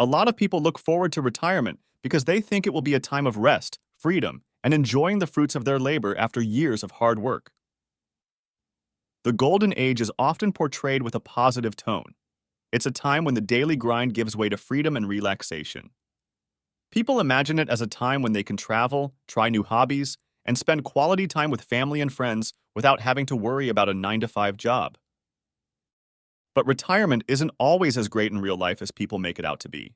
A lot of people look forward to retirement because they think it will be a time of rest, freedom, and enjoying the fruits of their labor after years of hard work. The golden age is often portrayed with a positive tone. It's a time when the daily grind gives way to freedom and relaxation. People imagine it as a time when they can travel, try new hobbies, and spend quality time with family and friends without having to worry about a 9-to-5 job. But retirement isn't always as great in real life as people make it out to be.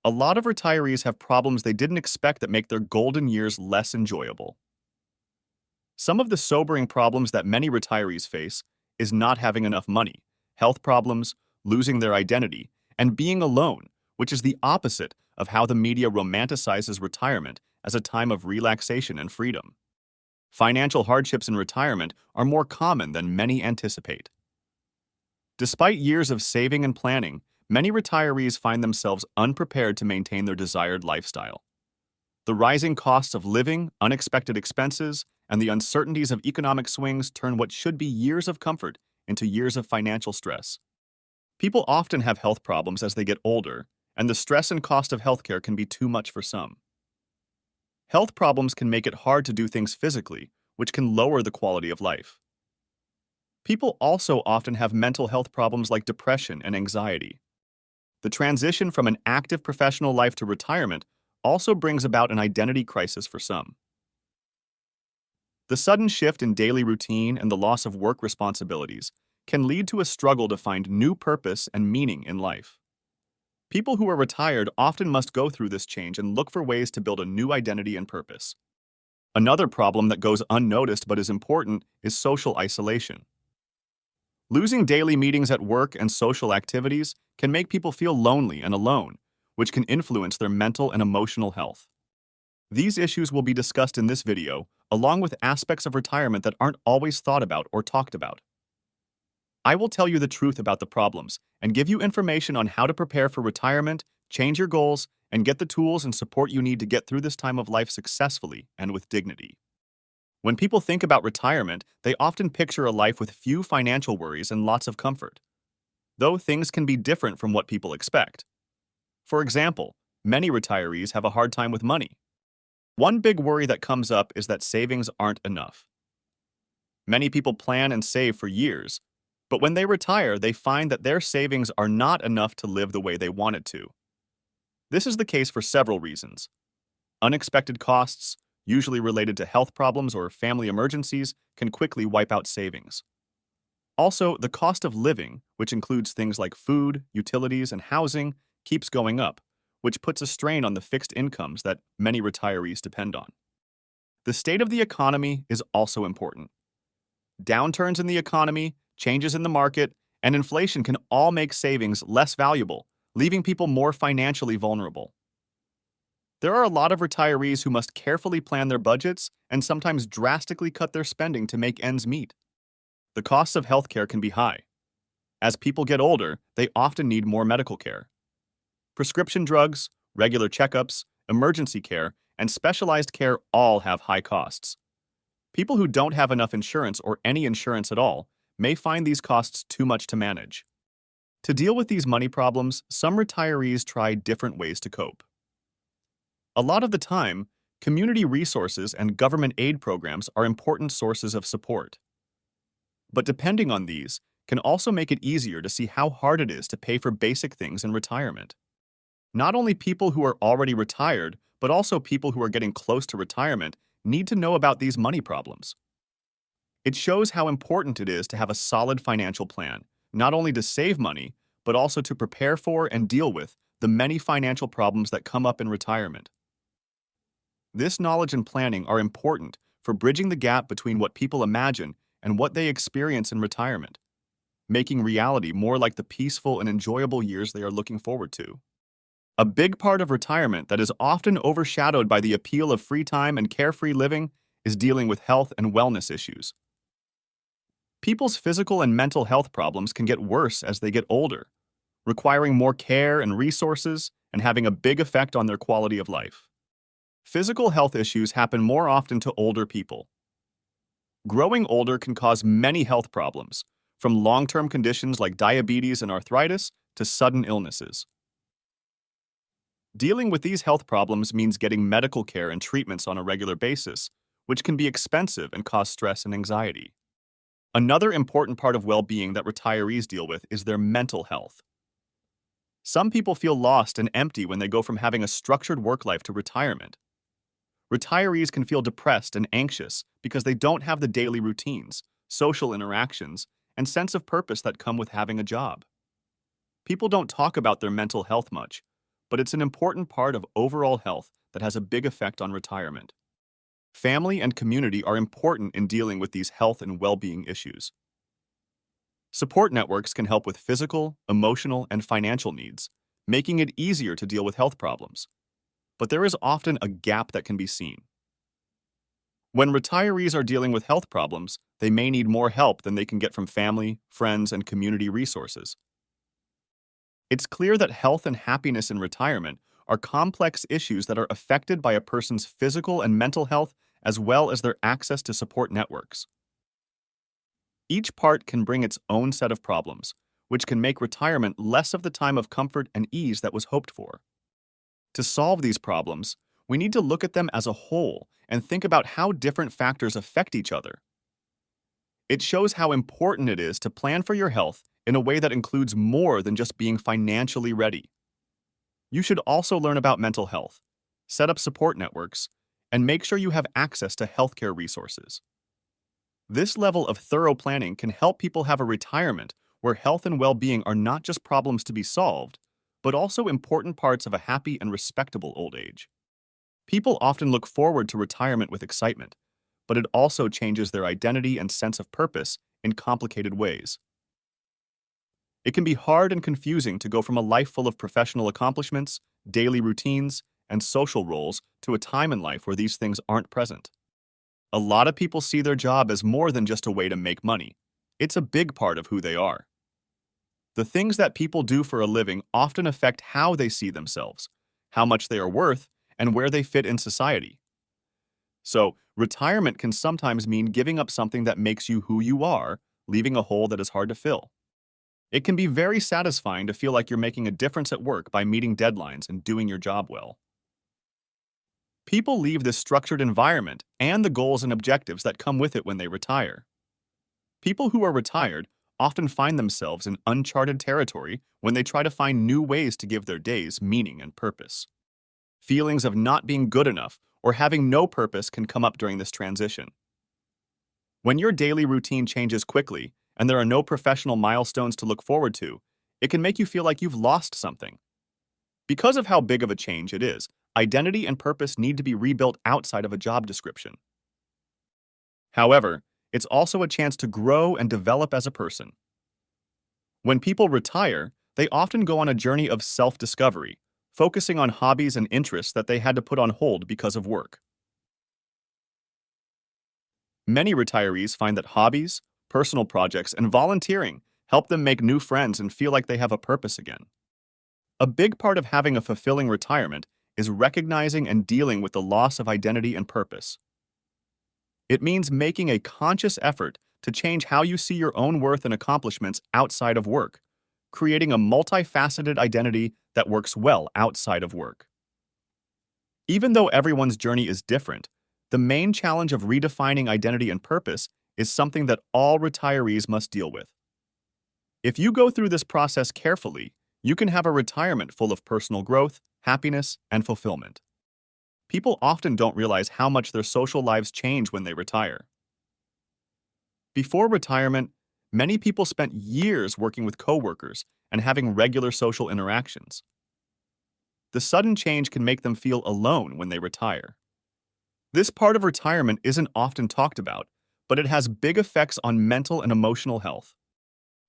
A lot of retirees have problems they didn't expect that make their golden years less enjoyable. Some of the sobering problems that many retirees face is not having enough money, health problems, losing their identity, and being alone, which is the opposite of how the media romanticizes retirement as a time of relaxation and freedom. Financial hardships in retirement are more common than many anticipate. Despite years of saving and planning, many retirees find themselves unprepared to maintain their desired lifestyle. The rising costs of living, unexpected expenses, and the uncertainties of economic swings turn what should be years of comfort into years of financial stress. People often have health problems as they get older, and the stress and cost of healthcare can be too much for some. Health problems can make it hard to do things physically, which can lower the quality of life. People also often have mental health problems like depression and anxiety. The transition from an active professional life to retirement also brings about an identity crisis for some. The sudden shift in daily routine and the loss of work responsibilities can lead to a struggle to find new purpose and meaning in life. People who are retired often must go through this change and look for ways to build a new identity and purpose. Another problem that goes unnoticed but is important is social isolation. Losing daily meetings at work and social activities can make people feel lonely and alone, which can influence their mental and emotional health. These issues will be discussed in this video, along with aspects of retirement that aren't always thought about or talked about. I will tell you the truth about the problems and give you information on how to prepare for retirement, change your goals, and get the tools and support you need to get through this time of life successfully and with dignity. When people think about retirement, they often picture a life with few financial worries and lots of comfort, though things can be different from what people expect. For example, many retirees have a hard time with money. One big worry that comes up is that savings aren't enough. Many people plan and save for years, but when they retire, they find that their savings are not enough to live the way they wanted to. This is the case for several reasons. Unexpected costs, usually related to health problems or family emergencies, can quickly wipe out savings. Also, the cost of living, which includes things like food, utilities, and housing, keeps going up, which puts a strain on the fixed incomes that many retirees depend on. The state of the economy is also important. Downturns in the economy, changes in the market, and inflation can all make savings less valuable, leaving people more financially vulnerable. There are a lot of retirees who must carefully plan their budgets and sometimes drastically cut their spending to make ends meet. The costs of healthcare can be high. As people get older, they often need more medical care. Prescription drugs, regular checkups, emergency care, and specialized care all have high costs. People who don't have enough insurance or any insurance at all may find these costs too much to manage. To deal with these money problems, some retirees try different ways to cope. A lot of the time, community resources and government aid programs are important sources of support. But depending on these can also make it easier to see how hard it is to pay for basic things in retirement. Not only people who are already retired, but also people who are getting close to retirement need to know about these money problems. It shows how important it is to have a solid financial plan, not only to save money, but also to prepare for and deal with the many financial problems that come up in retirement. This knowledge and planning are important for bridging the gap between what people imagine and what they experience in retirement, making reality more like the peaceful and enjoyable years they are looking forward to. A big part of retirement that is often overshadowed by the appeal of free time and carefree living is dealing with health and wellness issues. People's physical and mental health problems can get worse as they get older, requiring more care and resources and having a big effect on their quality of life. Physical health issues happen more often to older people. Growing older can cause many health problems, from long-term conditions like diabetes and arthritis to sudden illnesses. Dealing with these health problems means getting medical care and treatments on a regular basis, which can be expensive and cause stress and anxiety. Another important part of well-being that retirees deal with is their mental health. Some people feel lost and empty when they go from having a structured work life to retirement. Retirees can feel depressed and anxious because they don't have the daily routines, social interactions, and sense of purpose that come with having a job. People don't talk about their mental health much, but it's an important part of overall health that has a big effect on retirement. Family and community are important in dealing with these health and well-being issues. Support networks can help with physical, emotional, and financial needs, making it easier to deal with health problems. But there is often a gap that can be seen. When retirees are dealing with health problems, they may need more help than they can get from family, friends, and community resources. It's clear that health and happiness in retirement are complex issues that are affected by a person's physical and mental health as well as their access to support networks. Each part can bring its own set of problems, which can make retirement less of the time of comfort and ease that was hoped for. To solve these problems, we need to look at them as a whole and think about how different factors affect each other. It shows how important it is to plan for your health in a way that includes more than just being financially ready. You should also learn about mental health, set up support networks, and make sure you have access to healthcare resources. This level of thorough planning can help people have a retirement where health and well-being are not just problems to be solved, but also important parts of a happy and respectable old age. People often look forward to retirement with excitement, but it also changes their identity and sense of purpose in complicated ways. It can be hard and confusing to go from a life full of professional accomplishments, daily routines, and social roles to a time in life where these things aren't present. A lot of people see their job as more than just a way to make money. It's a big part of who they are. The things that people do for a living often affect how they see themselves, how much they are worth, and where they fit in society. So, retirement can sometimes mean giving up something that makes you who you are, leaving a hole that is hard to fill. It can be very satisfying to feel like you're making a difference at work by meeting deadlines and doing your job well. People leave this structured environment and the goals and objectives that come with it when they retire. People who are retired often find themselves in uncharted territory when they try to find new ways to give their days meaning and purpose. Feelings of not being good enough or having no purpose can come up during this transition. When your daily routine changes quickly and there are no professional milestones to look forward to, it can make you feel like you've lost something. Because of how big of a change it is, identity and purpose need to be rebuilt outside of a job description. However, it's also a chance to grow and develop as a person. When people retire, they often go on a journey of self-discovery, focusing on hobbies and interests that they had to put on hold because of work. Many retirees find that hobbies, personal projects, and volunteering help them make new friends and feel like they have a purpose again. A big part of having a fulfilling retirement is recognizing and dealing with the loss of identity and purpose. It means making a conscious effort to change how you see your own worth and accomplishments outside of work, creating a multifaceted identity that works well outside of work. Even though everyone's journey is different, the main challenge of redefining identity and purpose is something that all retirees must deal with. If you go through this process carefully, you can have a retirement full of personal growth, happiness, and fulfillment. People often don't realize how much their social lives change when they retire. Before retirement, many people spent years working with coworkers and having regular social interactions. The sudden change can make them feel alone when they retire. This part of retirement isn't often talked about, but it has big effects on mental and emotional health.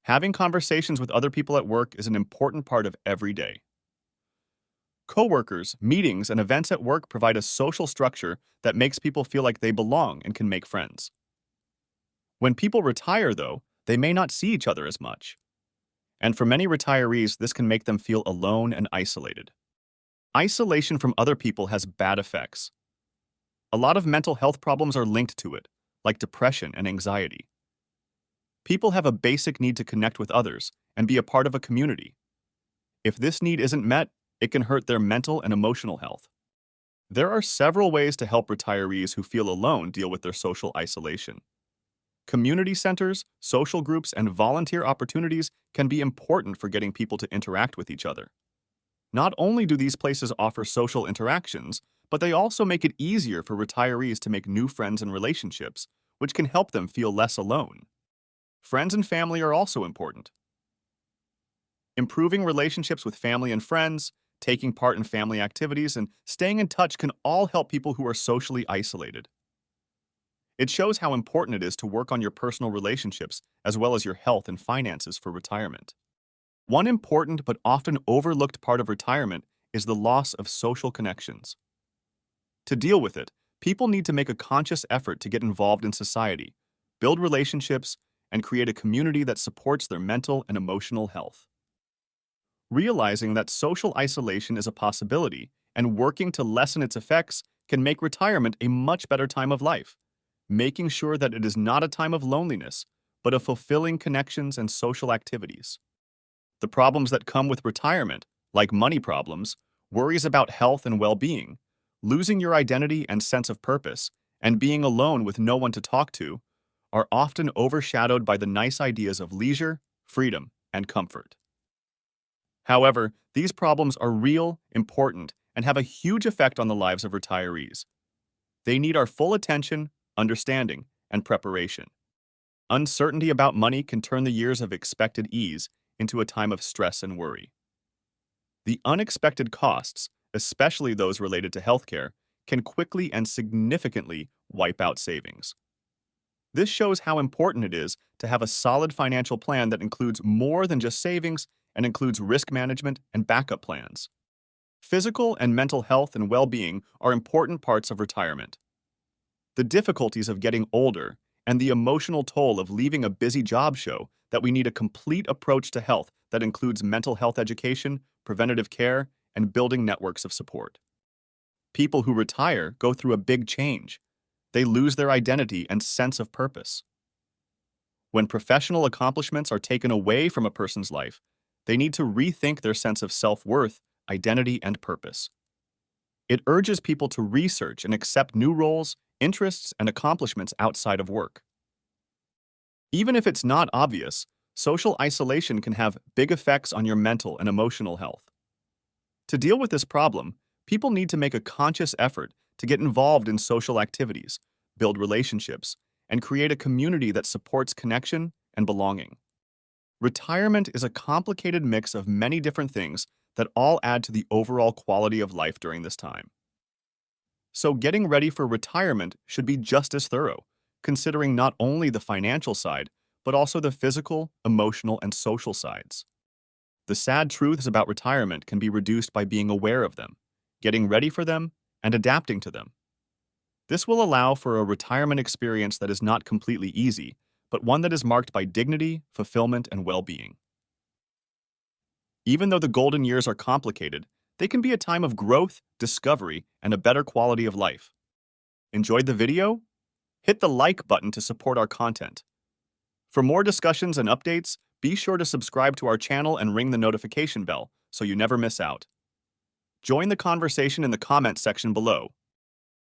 Having conversations with other people at work is an important part of every day. Coworkers, meetings, and events at work provide a social structure that makes people feel like they belong and can make friends. When people retire, though, they may not see each other as much. And for many retirees, this can make them feel alone and isolated. Isolation from other people has bad effects. A lot of mental health problems are linked to it, like depression and anxiety. People have a basic need to connect with others and be a part of a community. If this need isn't met, it can hurt their mental and emotional health. There are several ways to help retirees who feel alone deal with their social isolation. Community centers, social groups, and volunteer opportunities can be important for getting people to interact with each other. Not only do these places offer social interactions, but they also make it easier for retirees to make new friends and relationships, which can help them feel less alone. Friends and family are also important. Improving relationships with family and friends, taking part in family activities, and staying in touch can all help people who are socially isolated. It shows how important it is to work on your personal relationships as well as your health and finances for retirement. One important but often overlooked part of retirement is the loss of social connections. To deal with it, people need to make a conscious effort to get involved in society, build relationships, and create a community that supports their mental and emotional health. Realizing that social isolation is a possibility and working to lessen its effects can make retirement a much better time of life, making sure that it is not a time of loneliness, but of fulfilling connections and social activities. The problems that come with retirement, like money problems, worries about health and well-being, losing your identity and sense of purpose, and being alone with no one to talk to, are often overshadowed by the nice ideas of leisure, freedom, and comfort. However, these problems are real, important, and have a huge effect on the lives of retirees. They need our full attention, understanding, and preparation. Uncertainty about money can turn the years of expected ease into a time of stress and worry. The unexpected costs, especially those related to healthcare, can quickly and significantly wipe out savings. This shows how important it is to have a solid financial plan that includes more than just savings and includes risk management and backup plans. Physical and mental health and well-being are important parts of retirement. The difficulties of getting older and the emotional toll of leaving a busy job show that we need a complete approach to health that includes mental health education, preventative care, and building networks of support. People who retire go through a big change. They lose their identity and sense of purpose. When professional accomplishments are taken away from a person's life, they need to rethink their sense of self-worth, identity, and purpose. It urges people to research and accept new roles, interests, and accomplishments outside of work. Even if it's not obvious, social isolation can have big effects on your mental and emotional health. To deal with this problem, people need to make a conscious effort to get involved in social activities, build relationships, and create a community that supports connection and belonging. Retirement is a complicated mix of many different things that all add to the overall quality of life during this time. So getting ready for retirement should be just as thorough, considering not only the financial side, but also the physical, emotional, and social sides. The sad truths about retirement can be reduced by being aware of them, getting ready for them, and adapting to them. This will allow for a retirement experience that is not completely easy, but one that is marked by dignity, fulfillment, and well-being. Even though the golden years are complicated, they can be a time of growth, discovery, and a better quality of life. Enjoyed the video? Hit the like button to support our content. For more discussions and updates, be sure to subscribe to our channel and ring the notification bell so you never miss out. Join the conversation in the comments section below.